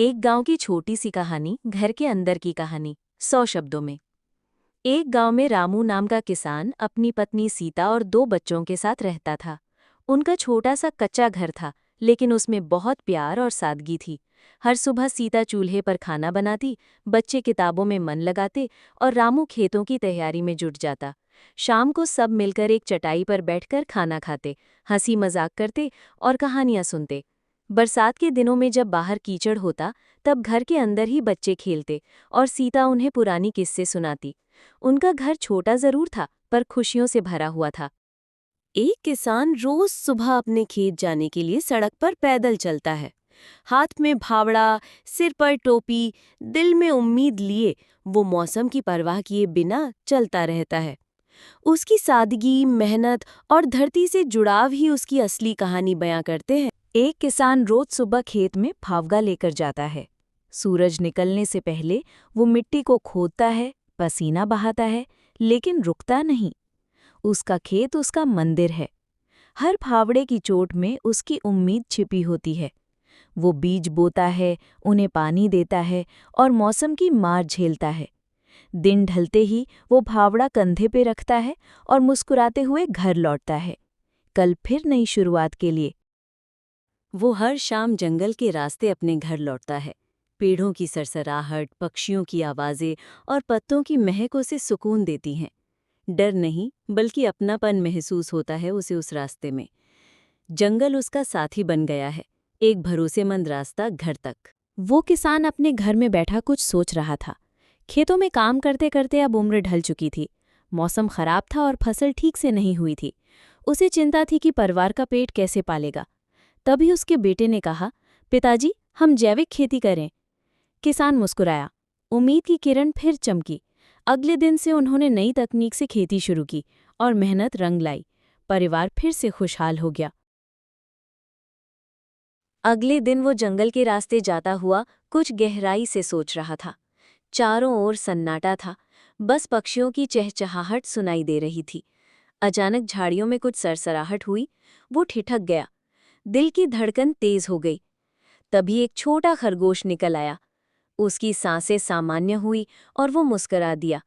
एक गांव की छोटी सी कहानी, घर के अंदर की कहानी, 100 शब्दों में। एक गांव में रामू नाम का किसान अपनी पत्नी सीता और 2 बच्चों के साथ रहता था। उनका छोटा सा कच्चा घर था, लेकिन उसमें बहुत प्यार और सादगी थी। हर सुबह सीता चूल्हे पर खाना बनाती, बच्चे किताबों में मन लगाते और रामू खेतों की तैयारी में जुट जाता। शाम को सब मिलकर एक चटाई पर बैठकर खाना खाते, हंसी मजाक करते और कहानियां सुनते। बरसात के दिनों में जब बाहर कीचड़ होता, तब घर के अंदर ही बच्चे खेलते और सीता उन्हें पुरानी किस्से सुनाती। उनका घर छोटा जरूर था, पर खुशियों से भरा हुआ था। एक किसान रोज सुबह अपने खेत जाने के लिए सड़क पर पैदल चलता है। हाथ में फावड़ा, सिर पर टोपी, दिल में उम्मीद लिए वो मौसम की परवाह किए बिना चलता रहता है। उसकी सादगी, मेहनत और धरती से जुड़ाव ही उसकी असली कहानी बयां करते हैं। एक किसान रोज सुबह खेत में फावड़ा लेकर जाता है। सूरज निकलने से पहले वो मिट्टी को खोदता है, पसीना बहाता है, लेकिन रुकता नहीं। उसका खेत उसका मंदिर है। हर फावड़े की चोट में उसकी उम्मीद छिपी होती है। वो बीज बोता है, उन्हें पानी देता है और मौसम की मार झेलता है। दिन ढलते ही वो फावड़ा कंधे पे रखता है और मुस्कुराते हुए घर लौटता है, कल फिर नई शुरुआत के लिए। वो हर शाम जंगल के रास्ते अपने घर लौटता है। पेड़ों की सरसराहट, पक्षियों की आवाज़ें और पत्तों की महक उसे सुकून देती हैं। डर नहीं, बल्कि अपनापन महसूस होता है उसे उस रास्ते में। जंगल उसका साथी बन गया है, एक भरोसेमंद रास्ता घर तक। वो किसान अपने घर में बैठा कुछ सोच रहा था। खेतों में काम करते करते अब उम्र ढल चुकी थी। मौसम खराब था और फसल ठीक से नहीं हुई थी। उसे चिंता थी कि परिवार का पेट कैसे पालेगा। तभी उसके बेटे ने कहा, पिताजी, हम जैविक खेती करें। किसान मुस्कुराया। उम्मीद की किरण फिर चमकी। अगले दिन से उन्होंने नई तकनीक से खेती शुरू की और मेहनत रंग लाई। परिवार फिर से खुशहाल हो गया। अगले दिन वो जंगल के रास्ते जाता हुआ कुछ गहराई से सोच रहा था। चारों ओर सन्नाटा था, बस पक्षियों की चहचहाहट सुनाई दे रही थी। अचानक झाड़ियों में कुछ सरसराहट हुई। वो ठिठक गया, दिल की धड़कन तेज हो गई। तभी एक छोटा खरगोश निकल आया। उसकी सांसें सामान्य हुई और वो मुस्कुरा दिया।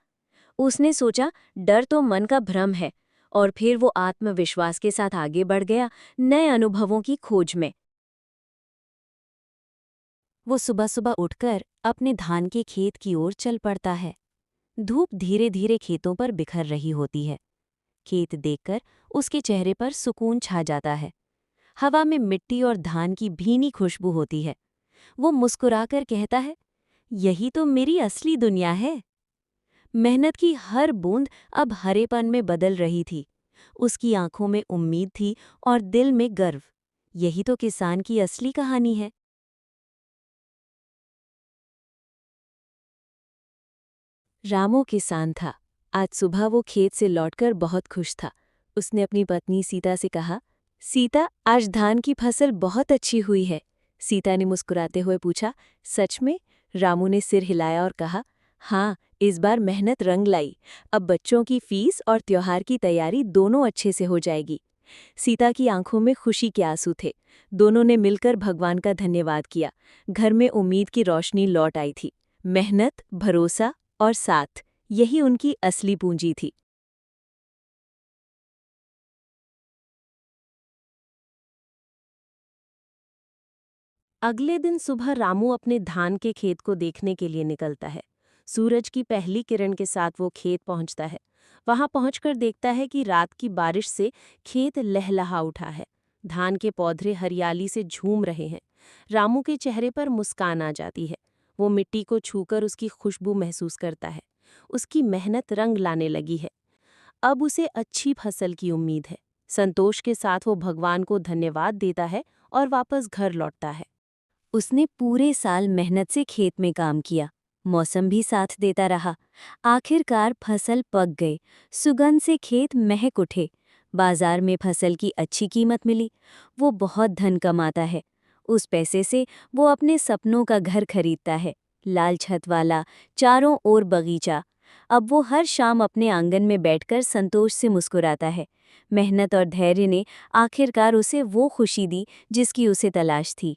उसने सोचा, डर तो मन का भ्रम है, और फिर वो आत्मविश्वास के साथ आगे बढ़ गया, नए अनुभवों की खोज में। वो सुबह सुबह उठकर अपने धान के खेत की ओर चल पड़ता है। धूप धीरे धीरे खेतों पर बिखर रही होती है। खेत देखकर उसके चेहरे पर सुकून छा जाता है। हवा में मिट्टी और धान की भीनी खुशबू होती है। वो मुस्कुराकर कहता है, यही तो मेरी असली दुनिया है। मेहनत की हर बूंद अब हरेपन में बदल रही थी। उसकी आंखों में उम्मीद थी और दिल में गर्व। यही तो किसान की असली कहानी है। रामू किसान था। आज सुबह वो खेत से लौटकर बहुत खुश था। उसने अपनी पत्नी सीता से कहा, सीता, आज धान की फसल बहुत अच्छी हुई है। सीता ने मुस्कुराते हुए पूछा, सच में? रामू ने सिर हिलाया और कहा, हाँ, इस बार मेहनत रंग लाई। अब बच्चों की फीस और त्योहार की तैयारी दोनों अच्छे से हो जाएगी। सीता की आंखों में खुशी के आंसू थे। दोनों ने मिलकर भगवान का धन्यवाद किया। घर में उम्मीद की रोशनी लौट आई थी। मेहनत, भरोसा और साथ, यही उनकी असली पूंजी थी। अगले दिन सुबह रामू अपने धान के खेत को देखने के लिए निकलता है। सूरज की पहली किरण के साथ वो खेत पहुंचता है। वहां पहुंचकर देखता है कि रात की बारिश से खेत लहलहा उठा है। धान के पौधे हरियाली से झूम रहे हैं। रामू के चेहरे पर मुस्कान आ जाती है। वो मिट्टी को छूकर उसकी खुशबू महसूस करता है। उसकी मेहनत रंग लाने लगी है। अब उसे अच्छी फसल की उम्मीद है। संतोष के साथ वो भगवान को धन्यवाद देता है और वापस घर लौटता है। उसने पूरे साल मेहनत से खेत में काम किया। मौसम भी साथ देता रहा। आखिरकार फसल पक गई। सुगंध से खेत महक उठे। बाजार में फसल की अच्छी कीमत मिली। वो बहुत धन कमाता है। उस पैसे से वो अपने सपनों का घर खरीदता है, लाल छत वाला, चारों ओर बगीचा। अब वो हर शाम अपने आंगन में बैठकर संतोष से मुस्कुराता है। मेहनत और धैर्य ने आखिरकार उसे वो खुशी दी जिसकी उसे तलाश थी।